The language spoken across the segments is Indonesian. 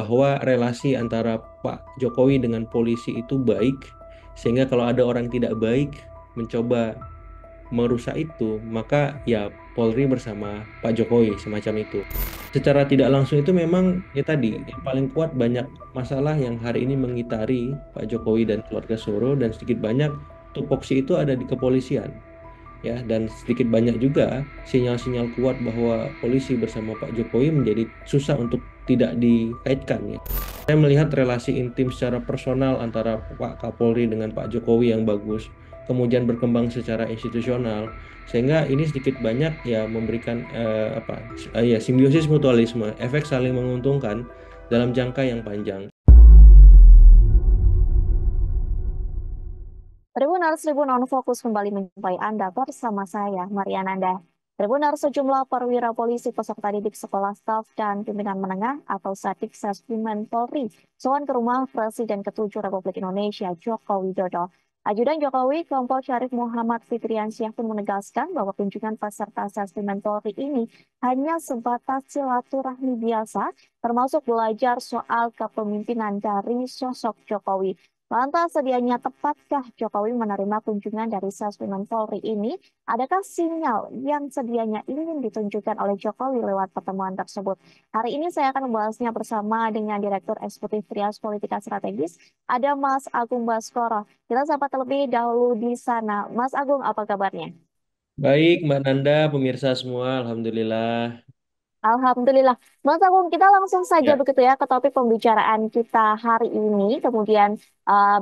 bahwa relasi antara Pak Jokowi dengan polisi itu baik, sehingga kalau ada orang tidak baik mencoba merusak itu, maka ya Polri bersama Pak Jokowi semacam itu. Secara tidak langsung itu memang ya tadi yang paling kuat banyak masalah yang hari ini mengitari Pak Jokowi dan keluarga Soro dan sedikit banyak tupoksi itu ada di kepolisian ya dan sedikit banyak juga sinyal-sinyal kuat bahwa polisi bersama Pak Jokowi menjadi susah untuk tidak dikaitkan ya. Saya melihat relasi intim secara personal antara Pak Kapolri dengan Pak Jokowi yang bagus, kemudian berkembang secara institusional, sehingga ini sedikit banyak ya memberikan ya simbiosis mutualisme, efek saling menguntungkan dalam jangka yang panjang. Tribuners Tribun Fokus kembali menjumpai Anda bersama saya, Mariananda. Tribuners sejumlah perwira polisi peserta didik sekolah staf dan pimpinan menengah atau Sadik Saspimen Polri sowan ke rumah Presiden ke-7 Republik Indonesia Joko Widodo. Ajudan Jokowi, Kompol Syarif Muhammad Fitriansyah pun menegaskan bahwa kunjungan peserta Saspimen Polri ini hanya sebatas silaturahmi biasa, termasuk belajar soal kepemimpinan dari sosok Jokowi. Lantas sedianya tepatkah Jokowi menerima kunjungan dari Seswimen Polri ini? Adakah sinyal yang sedianya ingin ditunjukkan oleh Jokowi lewat pertemuan tersebut? Hari ini saya akan membahasnya bersama dengan Direktur Eksekutif Trias Politika Strategis, ada Mas Agung Baskoro. Kita sapa terlebih dahulu di sana. Mas Agung, apa kabarnya? Baik, Mbak Nanda, pemirsa semua, Alhamdulillah. Alhamdulillah. Mas Agung, kita langsung saja Ya. begitu ya ke topik pembicaraan kita hari ini. Kemudian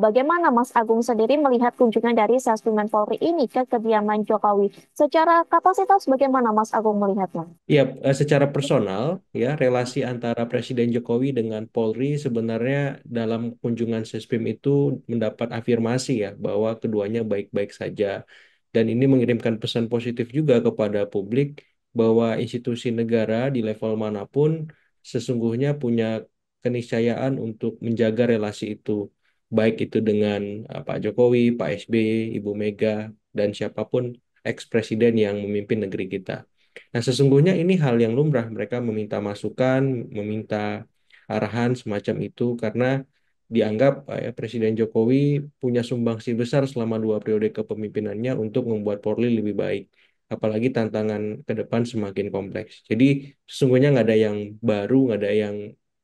bagaimana Mas Agung sendiri melihat kunjungan dari Seswimen Polri ini ke kediaman Jokowi? Secara kapasitas bagaimana Mas Agung melihatnya? Ya, secara personal, ya relasi antara Presiden Jokowi dengan Polri sebenarnya dalam kunjungan Sespim itu mendapat afirmasi ya bahwa keduanya baik-baik saja. Dan ini mengirimkan pesan positif juga kepada publik bahwa institusi negara di level manapun sesungguhnya punya keniscayaan untuk menjaga relasi itu. Baik itu dengan Pak Jokowi, Pak SBY, Ibu Mega, dan siapapun ex-presiden yang memimpin negeri kita. Nah, sesungguhnya ini hal yang lumrah. Mereka meminta masukan, meminta arahan semacam itu karena dianggap Presiden Jokowi punya sumbangsi besar selama 2 periode kepemimpinannya untuk membuat Polri lebih baik. Apalagi tantangan ke depan semakin kompleks. Jadi sesungguhnya nggak ada yang baru, nggak ada yang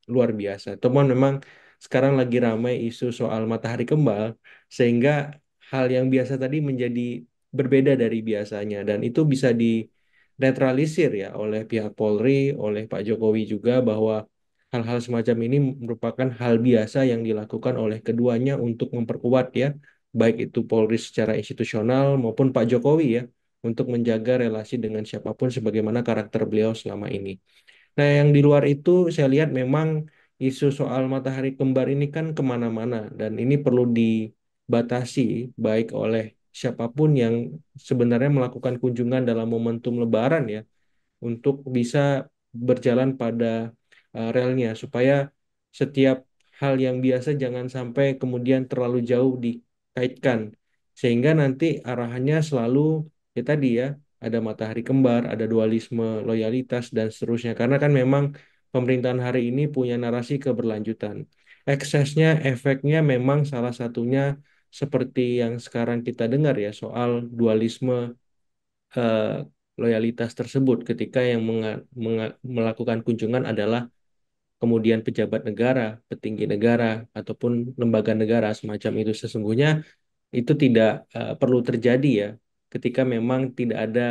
luar biasa. Temuan memang sekarang lagi ramai isu soal matahari kembar, sehingga hal yang biasa tadi menjadi berbeda dari biasanya. Dan itu bisa netralisir ya oleh pihak Polri, oleh Pak Jokowi juga bahwa hal-hal semacam ini merupakan hal biasa yang dilakukan oleh keduanya untuk memperkuat ya, baik itu Polri secara institusional maupun Pak Jokowi ya, untuk menjaga relasi dengan siapapun sebagaimana karakter beliau selama ini. Nah, yang di luar itu saya lihat memang isu soal matahari kembar ini kan kemana-mana dan ini perlu dibatasi baik oleh siapapun yang sebenarnya melakukan kunjungan dalam momentum Lebaran ya untuk bisa berjalan pada relnya supaya setiap hal yang biasa jangan sampai kemudian terlalu jauh dikaitkan sehingga nanti arahannya selalu ya tadi ya ada matahari kembar, ada dualisme, loyalitas dan seterusnya karena kan memang pemerintahan hari ini punya narasi keberlanjutan. Eksesnya, efeknya memang salah satunya seperti yang sekarang kita dengar ya soal dualisme eh, loyalitas tersebut ketika yang melakukan kunjungan adalah kemudian pejabat negara, petinggi negara, ataupun lembaga negara semacam itu sesungguhnya itu tidak perlu terjadi ya ketika memang tidak ada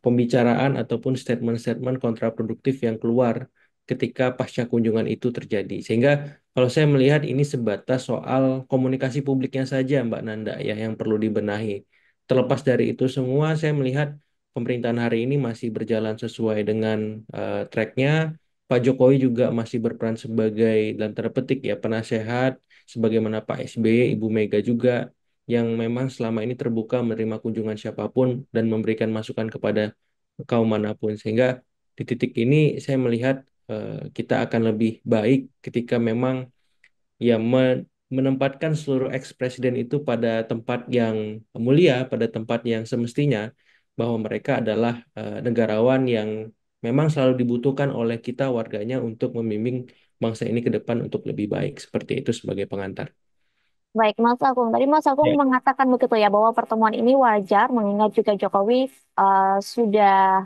pembicaraan ataupun statement-statement kontraproduktif yang keluar ketika pasca kunjungan itu terjadi. Sehingga kalau saya melihat ini sebatas soal komunikasi publiknya saja Mbak Nanda ya yang perlu dibenahi. Terlepas dari itu semua, saya melihat pemerintahan hari ini masih berjalan sesuai dengan tracknya. Pak Jokowi juga masih berperan sebagai dan terpetik ya penasehat, sebagaimana Pak SBY, Ibu Mega juga yang memang selama ini terbuka menerima kunjungan siapapun dan memberikan masukan kepada kaum manapun. Sehingga di titik ini saya melihat kita akan lebih baik ketika memang ya menempatkan seluruh ex-presiden itu pada tempat yang mulia, pada tempat yang semestinya, bahwa mereka adalah negarawan yang memang selalu dibutuhkan oleh kita warganya untuk membimbing bangsa ini ke depan untuk lebih baik. Seperti itu sebagai pengantar. Baik, Mas Agung. Tadi Mas Agung Ya, mengatakan begitu ya bahwa pertemuan ini wajar mengingat juga Jokowi sudah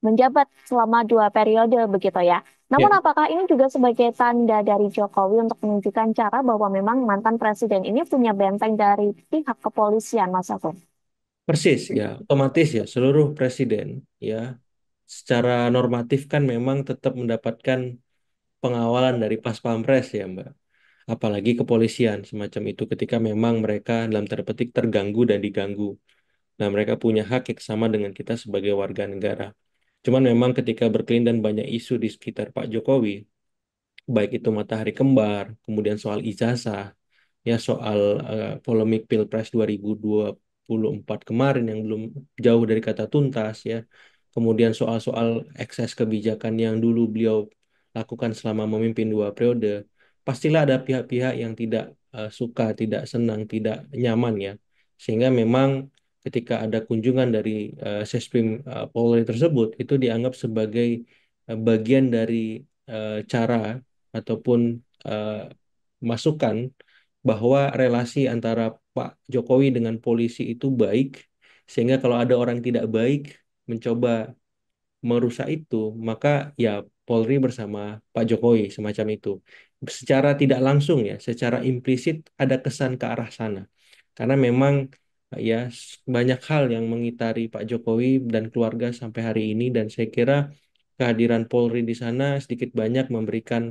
menjabat selama 2 periode begitu ya. Namun ya, apakah ini juga sebagai tanda dari Jokowi untuk menunjukkan cara bahwa memang mantan presiden ini punya benteng dari pihak kepolisian, Mas Agung? persis ya, otomatis ya seluruh presiden ya secara normatif kan memang tetap mendapatkan pengawalan dari Pas Pampres ya Mbak. Apalagi kepolisian semacam itu ketika memang mereka dalam tanda petik terganggu dan diganggu. Nah, mereka punya hak yang sama dengan kita sebagai warga negara. Cuman memang ketika berkelindan banyak isu di sekitar Pak Jokowi, baik itu matahari kembar, kemudian soal ijazah, ya soal polemik Pilpres 2024 kemarin yang belum jauh dari kata tuntas ya. Kemudian soal-soal ekses kebijakan yang dulu beliau lakukan selama memimpin 2 periode, pastilah ada pihak-pihak yang tidak suka, tidak senang, tidak nyaman ya. Sehingga memang ketika ada kunjungan dari Sesprim Polri tersebut itu dianggap sebagai bagian dari cara ataupun eh, masukan bahwa relasi antara Pak Jokowi dengan polisi itu baik, sehingga kalau ada orang tidak baik mencoba merusak itu, maka ya Polri bersama Pak Jokowi semacam itu. Secara tidak langsung ya, secara implisit ada kesan ke arah sana. Karena memang ya banyak hal yang mengitari Pak Jokowi dan keluarga sampai hari ini dan saya kira kehadiran Polri di sana sedikit banyak memberikan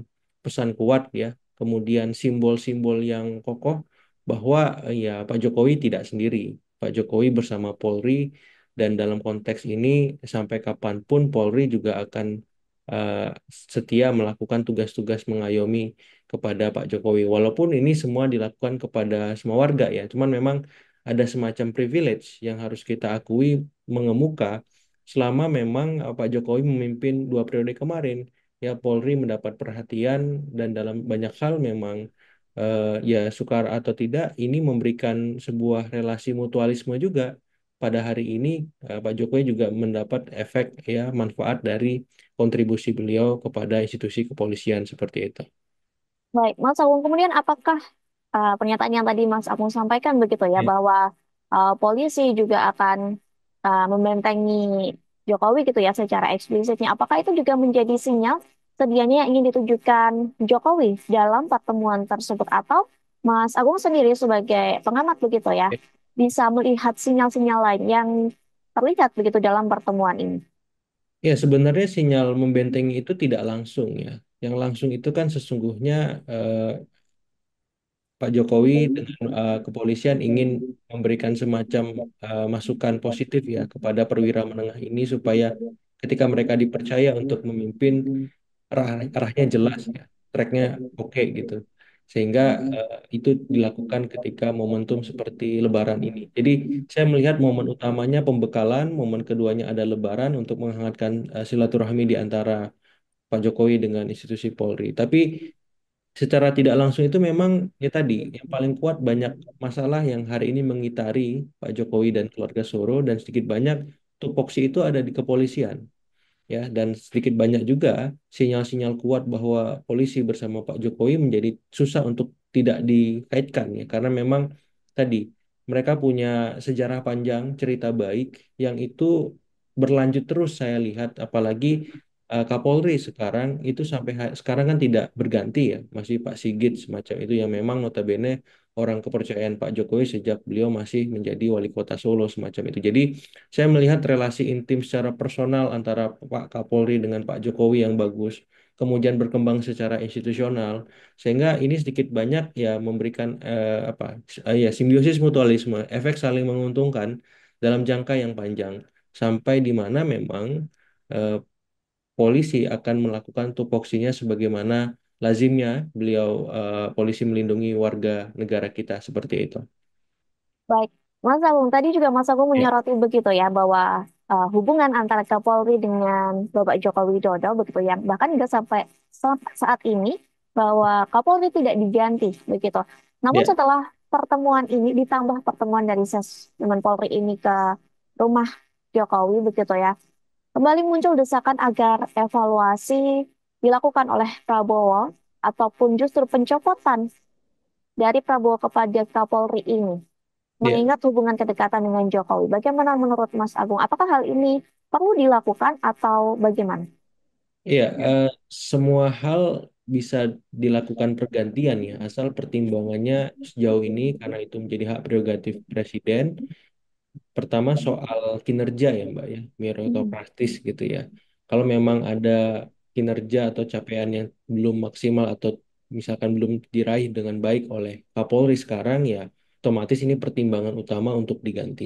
pesan kuat ya, kemudian simbol-simbol yang kokoh bahwa ya Pak Jokowi tidak sendiri. Pak Jokowi bersama Polri dan dalam konteks ini sampai kapanpun Polri juga akan eh, setia melakukan tugas-tugas mengayomi kepada Pak Jokowi. Walaupun ini semua dilakukan kepada semua warga ya, cuman memang ada semacam privilege yang harus kita akui mengemuka selama memang Pak Jokowi memimpin 2 periode kemarin. Ya Polri mendapat perhatian dan dalam banyak hal memang ya suka atau tidak ini memberikan sebuah relasi mutualisme juga pada hari ini Pak Jokowi juga mendapat efek ya manfaat dari kontribusi beliau kepada institusi kepolisian seperti itu. Baik, Mas Agung. Kemudian apakah pernyataan yang tadi Mas Agung sampaikan begitu ya Ya. bahwa polisi juga akan membentengi Jokowi gitu ya secara eksplisitnya. Apakah itu juga menjadi sinyal sedianya yang ingin ditujukan Jokowi dalam pertemuan tersebut atau Mas Agung sendiri sebagai pengamat begitu ya bisa melihat sinyal-sinyal lain yang terlihat begitu dalam pertemuan ini? Ya, sebenarnya sinyal membentengi itu tidak langsung ya. Yang langsung itu kan sesungguhnya eh, Pak Jokowi dengan kepolisian ingin memberikan semacam masukan positif ya kepada perwira menengah ini supaya ketika mereka dipercaya untuk memimpin arahnya jelas ya, tracknya oke gitu. Sehingga itu dilakukan ketika momentum seperti Lebaran ini. Jadi saya melihat momen utamanya pembekalan, momen keduanya ada Lebaran untuk menghangatkan silaturahmi di antara Pak Jokowi dengan institusi Polri. Tapi secara tidak langsung itu memang ya tadi yang paling kuat banyak masalah yang hari ini mengitari Pak Jokowi dan keluarga Soro dan sedikit banyak tupoksi itu ada di kepolisian ya dan sedikit banyak juga sinyal-sinyal kuat bahwa polisi bersama Pak Jokowi menjadi susah untuk tidak dikaitkan ya karena memang tadi mereka punya sejarah panjang cerita baik yang itu berlanjut terus saya lihat apalagi Kapolri sekarang itu sampai sekarang kan tidak berganti ya masih Pak Sigit semacam itu yang memang notabene orang kepercayaan Pak Jokowi sejak beliau masih menjadi wali kota Solo semacam itu jadi saya melihat relasi intim secara personal antara Pak Kapolri dengan Pak Jokowi yang bagus, kemudian berkembang secara institusional, sehingga ini sedikit banyak ya memberikan ya simbiosis mutualisme, efek saling menguntungkan dalam jangka yang panjang, sampai di mana memang eh, polisi akan melakukan tupoksinya sebagaimana lazimnya beliau polisi melindungi warga negara kita seperti itu. Baik, Mas Agung, tadi juga Mas Agung Ya, menyoroti begitu ya bahwa hubungan antara Kapolri dengan Bapak Joko Widodo begitu ya, bahkan hingga sampai saat ini bahwa Kapolri tidak diganti begitu. Namun ya. setelah pertemuan ini ditambah pertemuan dari Sesmen Polri ini ke rumah Jokowi begitu ya, kembali muncul desakan agar evaluasi dilakukan oleh Prabowo ataupun justru pencopotan dari Prabowo kepada Kapolri ini, Ya, mengingat hubungan kedekatan dengan Jokowi. Bagaimana menurut Mas Agung? Apakah hal ini perlu dilakukan atau bagaimana? iya, semua hal bisa dilakukan pergantian ya, asal pertimbangannya sejauh ini karena itu menjadi hak prerogatif presiden. Pertama soal kinerja ya Mbak ya, Hmm. meritokratis gitu ya. Kalau memang ada kinerja atau capaian yang belum maksimal atau misalkan belum diraih dengan baik oleh Kapolri sekarang ya, otomatis ini pertimbangan utama untuk diganti.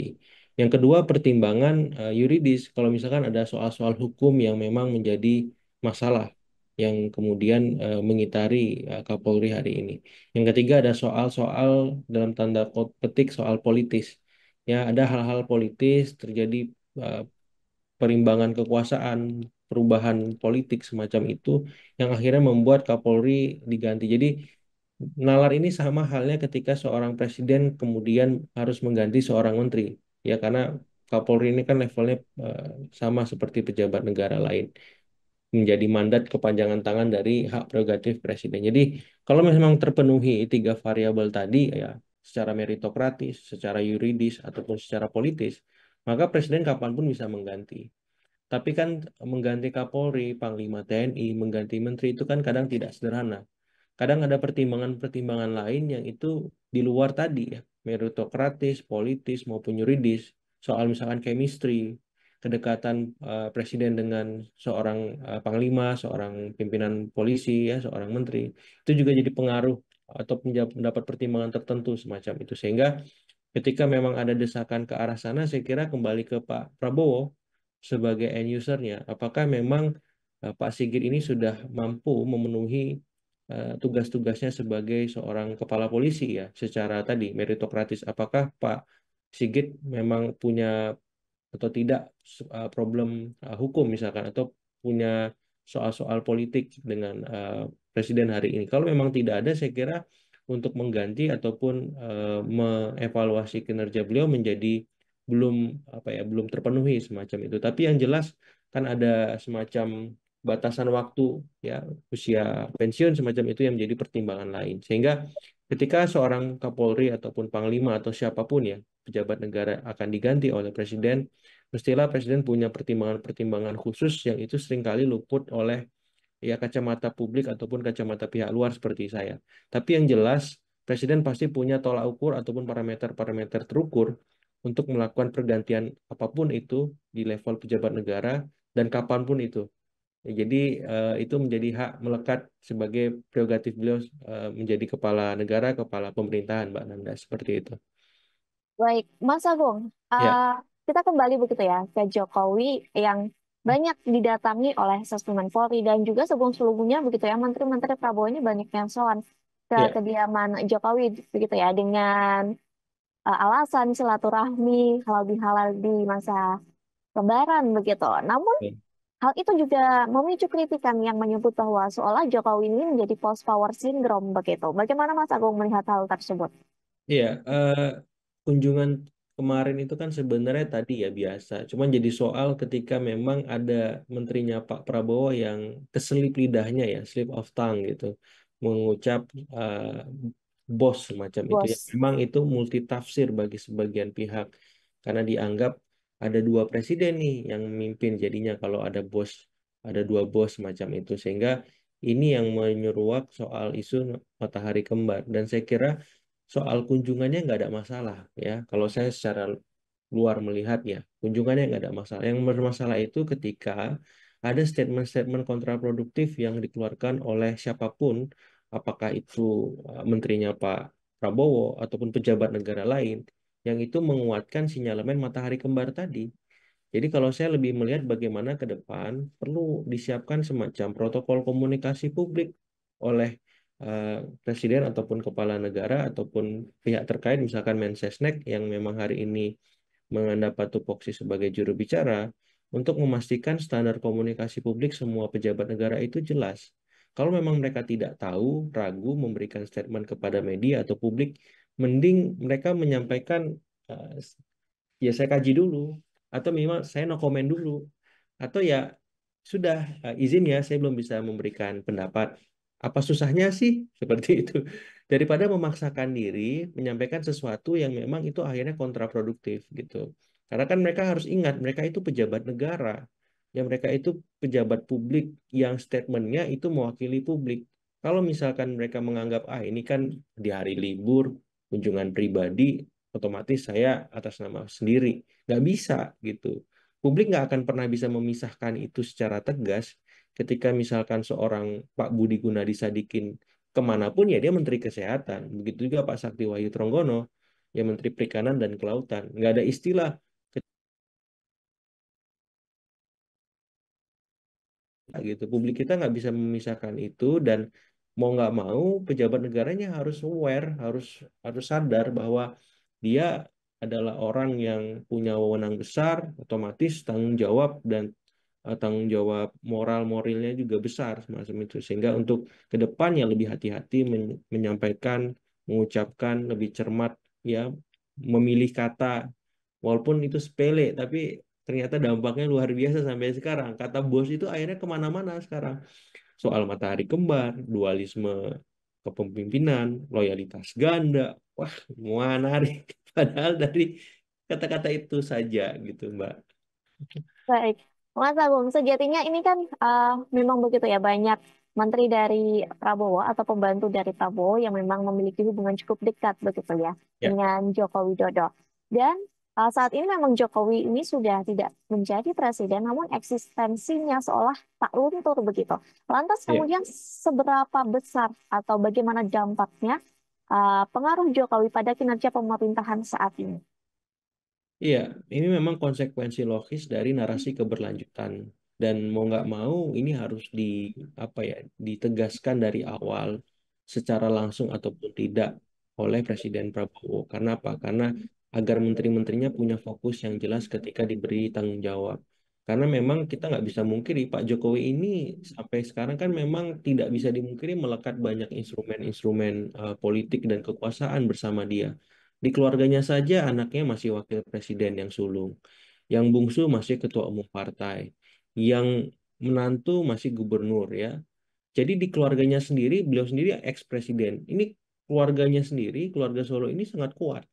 Yang kedua pertimbangan yuridis. Kalau misalkan ada soal-soal hukum yang memang menjadi masalah yang kemudian mengitari Kapolri hari ini. Yang ketiga ada soal-soal dalam tanda petik soal politis ya ada hal-hal politis terjadi uh, perimbangan kekuasaan perubahan politik semacam itu yang akhirnya membuat Kapolri diganti jadi nalar ini sama halnya ketika seorang presiden kemudian harus mengganti seorang menteri ya karena Kapolri ini kan levelnya uh, sama seperti pejabat negara lain menjadi mandat kepanjangan tangan dari hak prerogatif presiden. Jadi kalau memang terpenuhi tiga variabel tadi ya secara meritokratis, secara yuridis ataupun secara politis, maka presiden kapanpun bisa mengganti. Tapi kan mengganti Kapolri, Panglima TNI, mengganti menteri itu kan kadang tidak sederhana. Kadang ada pertimbangan-pertimbangan lain yang itu di luar tadi ya, meritokratis, politis maupun yuridis. Soal misalkan chemistry, kedekatan presiden dengan seorang panglima, seorang pimpinan polisi ya, seorang menteri, itu juga jadi pengaruh atau mendapat pertimbangan tertentu semacam itu. Sehingga ketika memang ada desakan ke arah sana, saya kira kembali ke Pak Prabowo sebagai end usernya. Apakah memang Pak Sigit ini sudah mampu memenuhi tugas-tugasnya sebagai seorang kepala polisi ya, secara tadi meritokratis. Apakah Pak Sigit memang punya atau tidak problem hukum misalkan atau punya soal-soal politik dengan presiden hari ini. Kalau memang tidak ada, saya kira untuk mengganti ataupun mengevaluasi kinerja beliau menjadi belum apa ya belum terpenuhi semacam itu. Tapi yang jelas kan ada semacam batasan waktu ya usia pensiun semacam itu yang menjadi pertimbangan lain. Sehingga ketika seorang Kapolri ataupun Panglima atau siapapun ya pejabat negara akan diganti oleh presiden, mestilah presiden punya pertimbangan-pertimbangan khusus yang itu seringkali luput oleh ya kacamata publik ataupun kacamata pihak luar seperti saya. Tapi yang jelas, presiden pasti punya tolak ukur ataupun parameter-parameter terukur untuk melakukan pergantian apapun itu di level pejabat negara dan kapanpun itu. Ya, jadi itu menjadi hak melekat sebagai prerogatif beliau menjadi kepala negara, kepala pemerintahan, Mbak Nanda, seperti itu. Baik, Mas Agung, Ya, kita kembali begitu ya ke Jokowi yang banyak didatangi oleh Sesmen Polri dan juga sebelum-sebelumnya begitu ya Menteri-Menteri Prabowo ini banyak yang soan ke ya, kediaman Jokowi begitu ya dengan alasan silaturahmi halal di masa Lebaran begitu. Namun ya. hal itu juga memicu kritikan yang menyebut bahwa seolah Jokowi ini menjadi post power syndrome begitu. Bagaimana Mas Agung melihat hal tersebut? Iya, kunjungan kemarin itu kan sebenarnya tadi ya biasa. Cuman jadi soal ketika memang ada menterinya Pak Prabowo yang keselip lidahnya ya, slip of tongue gitu, mengucap eh, bos semacam itu ya. Bos, Memang itu multitafsir bagi sebagian pihak karena dianggap ada dua presiden nih yang memimpin jadinya kalau ada dua bos semacam itu sehingga ini yang menyeruak soal isu matahari kembar dan saya kira soal kunjungannya nggak ada masalah ya. Kalau saya secara luar melihat ya, kunjungannya nggak ada masalah. Yang bermasalah itu ketika ada statement-statement kontraproduktif yang dikeluarkan oleh siapapun, apakah itu menterinya Pak Prabowo ataupun pejabat negara lain, yang itu menguatkan sinyalemen matahari kembar tadi. Jadi kalau saya lebih melihat bagaimana ke depan perlu disiapkan semacam protokol komunikasi publik oleh eh, presiden ataupun kepala negara ataupun pihak terkait misalkan Mensesnek yang memang hari ini mendapat tupoksi sebagai juru bicara untuk memastikan standar komunikasi publik semua pejabat negara itu jelas. Kalau memang mereka tidak tahu, ragu memberikan statement kepada media atau publik, mending mereka menyampaikan eh, ya saya kaji dulu atau minimal saya no comment dulu atau ya sudah izin ya saya belum bisa memberikan pendapat Apa susahnya sih? Seperti itu. Daripada memaksakan diri menyampaikan sesuatu yang memang itu akhirnya kontraproduktif gitu. Karena kan mereka harus ingat, mereka itu pejabat negara. Ya mereka itu pejabat publik yang statementnya itu mewakili publik. Kalau misalkan mereka menganggap, ah ini kan di hari libur, kunjungan pribadi, otomatis saya atas nama sendiri. Nggak bisa gitu. Publik nggak akan pernah bisa memisahkan itu secara tegas ketika misalkan seorang Pak Budi Gunadi Sadikin kemanapun ya dia Menteri Kesehatan. Begitu juga Pak Sakti Wahyu Tronggono, ya Menteri Perikanan dan Kelautan. Nggak ada istilah gitu. Publik kita nggak bisa memisahkan itu dan mau nggak mau pejabat negaranya harus aware, harus harus sadar bahwa dia adalah orang yang punya wewenang besar, otomatis tanggung jawab dan tanggung jawab moral moralnya juga besar semacam itu. Sehingga untuk ke depannya lebih hati-hati menyampaikan, mengucapkan lebih cermat ya, memilih kata walaupun itu sepele tapi ternyata dampaknya luar biasa sampai sekarang. Kata bos itu akhirnya kemana-mana sekarang. Soal matahari kembar, dualisme kepemimpinan, loyalitas ganda. Wah, menarik. Padahal dari kata-kata itu saja gitu, Mbak. Baik, Mas Agung, sejatinya ini kan memang begitu ya banyak menteri dari Prabowo atau pembantu dari Prabowo yang memang memiliki hubungan cukup dekat begitu ya Ya, dengan Joko Widodo. Dan saat ini memang Jokowi ini sudah tidak menjadi presiden, namun eksistensinya seolah tak luntur begitu. Lantas ya. kemudian seberapa besar atau bagaimana dampaknya pengaruh Jokowi pada kinerja pemerintahan saat ini? Iya, ini memang konsekuensi logis dari narasi keberlanjutan dan mau nggak mau ini harus apa ya ditegaskan dari awal secara langsung ataupun tidak oleh Presiden Prabowo. Karena apa? Karena agar menteri-menterinya punya fokus yang jelas ketika diberi tanggung jawab. Karena memang kita nggak bisa mungkiri Pak Jokowi ini sampai sekarang kan memang tidak bisa dimungkiri melekat banyak instrumen-instrumen politik dan kekuasaan bersama dia. Di keluarganya saja anaknya masih wakil presiden yang sulung. Yang bungsu masih ketua umum partai. Yang menantu masih gubernur ya. Jadi di keluarganya sendiri, beliau sendiri ex-presiden. Ini keluarganya sendiri, keluarga Solo ini sangat kuat.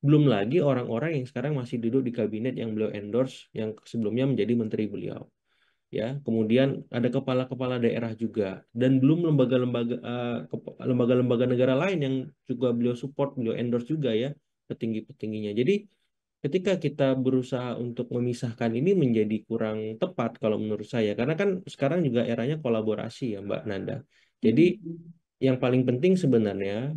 Belum lagi orang-orang yang sekarang masih duduk di kabinet yang beliau endorse, yang sebelumnya menjadi menteri beliau ya. Kemudian ada kepala-kepala daerah juga dan belum lembaga-lembaga lembaga-lembaga negara lain yang juga beliau support, beliau endorse juga ya petinggi-petingginya. Jadi ketika kita berusaha untuk memisahkan ini menjadi kurang tepat kalau menurut saya karena kan sekarang juga eranya kolaborasi ya Mbak Nanda. Jadi yang paling penting sebenarnya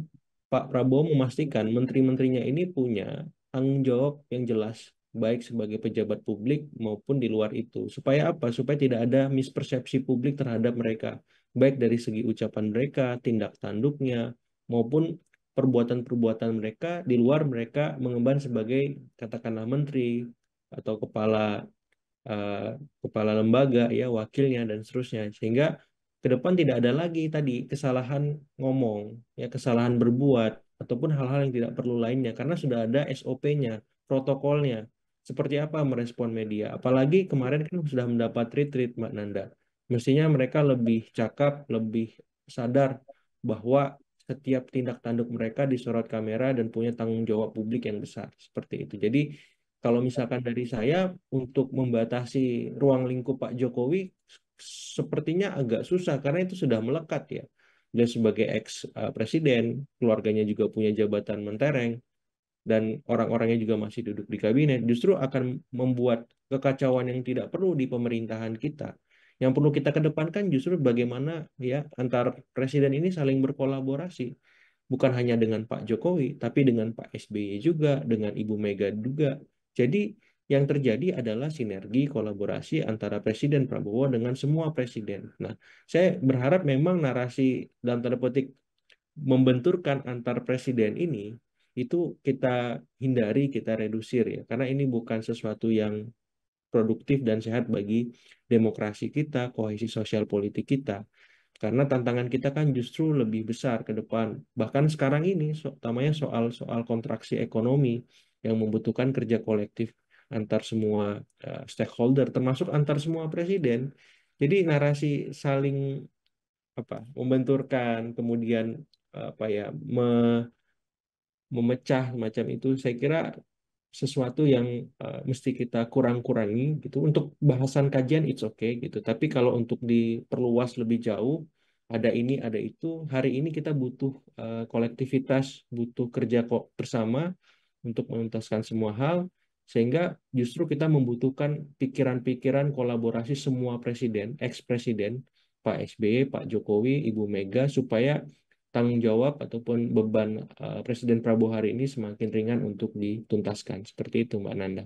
Pak Prabowo memastikan menteri-menterinya ini punya tanggung jawab yang jelas, baik sebagai pejabat publik maupun di luar itu. Supaya apa? Supaya tidak ada mispersepsi publik terhadap mereka, baik dari segi ucapan mereka, tindak tanduknya, maupun perbuatan-perbuatan mereka di luar mereka mengemban sebagai katakanlah menteri atau eh, kepala lembaga ya wakilnya dan seterusnya sehingga ke depan tidak ada lagi tadi kesalahan ngomong ya kesalahan berbuat ataupun hal-hal yang tidak perlu lainnya karena sudah ada SOP-nya protokolnya seperti apa merespon media apalagi kemarin kan sudah mendapat retreat Mbak Nanda mestinya mereka lebih cakap lebih sadar bahwa setiap tindak tanduk mereka disorot kamera dan punya tanggung jawab publik yang besar seperti itu jadi kalau misalkan dari saya untuk membatasi ruang lingkup Pak Jokowi sepertinya agak susah karena itu sudah melekat ya. Dia sebagai ex-presiden, keluarganya juga punya jabatan mentereng dan orang-orangnya juga masih duduk di kabinet, justru akan membuat kekacauan yang tidak perlu di pemerintahan kita. Yang perlu kita kedepankan justru bagaimana ya antar presiden ini saling berkolaborasi bukan hanya dengan Pak Jokowi, tapi dengan Pak SBY juga, dengan Ibu Mega juga. Jadi yang terjadi adalah sinergi kolaborasi antara Presiden Prabowo dengan semua presiden. Nah, saya berharap memang narasi dalam tanda petik membenturkan antar presiden ini itu kita hindari, kita redusir ya, karena ini bukan sesuatu yang produktif dan sehat bagi demokrasi kita, kohesi sosial politik kita. Karena tantangan kita kan justru lebih besar ke depan. Bahkan sekarang ini, utamanya soal kontraksi ekonomi yang membutuhkan kerja kolektif antar semua stakeholder, termasuk antar semua presiden. Jadi narasi saling membenturkan, kemudian apa ya memecah macam itu, saya kira sesuatu yang mesti kita kurang-kurangi gitu. Untuk bahasan kajian it's okay gitu. Tapi kalau untuk diperluas lebih jauh, ada ini, ada itu. Hari ini kita butuh kolektivitas, butuh kerja kok bersama untuk menuntaskan semua hal, sehingga justru kita membutuhkan pikiran-pikiran kolaborasi semua presiden, ex-presiden, Pak SBY, Pak Jokowi, Ibu Mega, supaya tanggung jawab ataupun beban Presiden Prabowo hari ini semakin ringan untuk dituntaskan. Seperti itu, Mbak Nanda.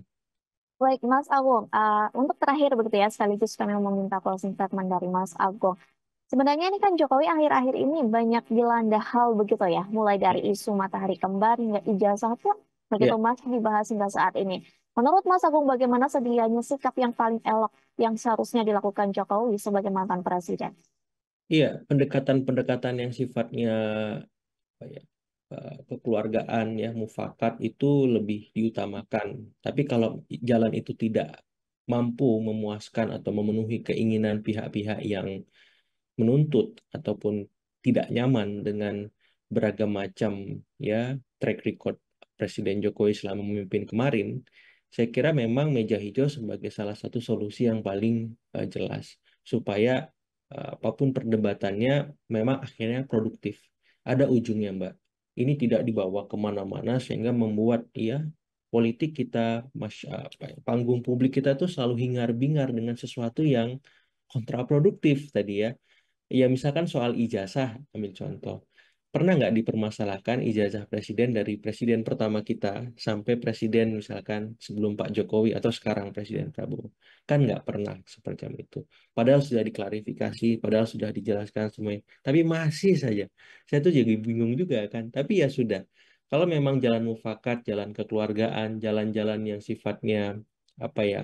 Baik, Mas Agung, untuk terakhir begitu ya, sekaligus kami meminta closing statement dari Mas Agung. Sebenarnya ini kan Jokowi akhir-akhir ini banyak dilanda hal begitu ya, mulai dari isu matahari kembar hingga ijazah pun begitu Ya, masih dibahas hingga saat ini. Menurut Mas Agung, bagaimana sedianya sikap yang paling elok yang seharusnya dilakukan Jokowi sebagai mantan presiden? iya, pendekatan-pendekatan yang sifatnya apa ya, kekeluargaan ya, mufakat itu lebih diutamakan. Tapi kalau jalan itu tidak mampu memuaskan atau memenuhi keinginan pihak-pihak yang menuntut ataupun tidak nyaman dengan beragam macam ya track record Presiden Jokowi selama memimpin kemarin, saya kira memang meja hijau sebagai salah satu solusi yang paling jelas supaya apapun perdebatannya memang akhirnya produktif. Ada ujungnya, Mbak. Ini tidak dibawa kemana-mana sehingga membuat ya politik kita, panggung publik kita tuh selalu hingar-bingar dengan sesuatu yang kontraproduktif tadi ya. Ya, misalkan soal ijazah, ambil contoh. Pernah nggak dipermasalahkan ijazah presiden dari presiden pertama kita sampai presiden misalkan sebelum Pak Jokowi atau sekarang Presiden Prabowo? Kan nggak pernah seperti itu. Padahal sudah diklarifikasi, padahal sudah dijelaskan semuanya. Tapi masih saja. Saya tuh jadi bingung juga kan. Tapi ya sudah. Kalau memang jalan mufakat, jalan kekeluargaan, jalan-jalan yang sifatnya apa ya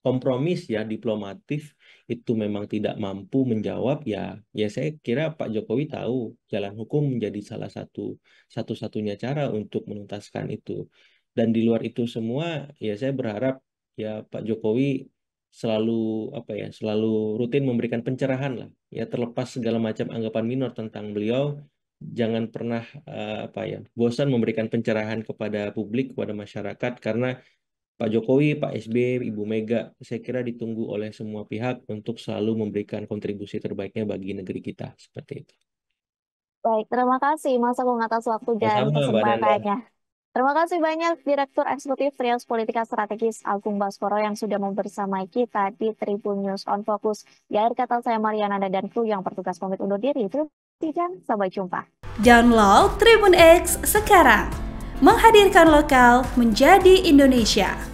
kompromis ya diplomatif itu memang tidak mampu menjawab ya ya saya kira Pak Jokowi tahu jalan hukum menjadi salah satu-satunya cara untuk menuntaskan itu dan di luar itu semua ya saya berharap ya Pak Jokowi selalu apa ya selalu rutin memberikan pencerahan lah ya terlepas segala macam anggapan minor tentang beliau jangan pernah apa ya bosan memberikan pencerahan kepada publik kepada masyarakat karena Pak Jokowi, Pak SBY, Ibu Mega, saya kira ditunggu oleh semua pihak untuk selalu memberikan kontribusi terbaiknya bagi negeri kita. Seperti itu. Baik, terima kasih Mas Agung atas waktu dan Sama-sama, Mbak Nanda. kesempatannya. Terima kasih banyak Direktur Eksekutif Trias Politika Strategis Agung Baskoro yang sudah membersamai kita di Tribun News on Focus. Di akhir kata saya Mariana dan kru yang bertugas pamit undur diri. Terima kasih dan sampai jumpa. Download Tribun X sekarang. Menghadirkan lokal menjadi Indonesia.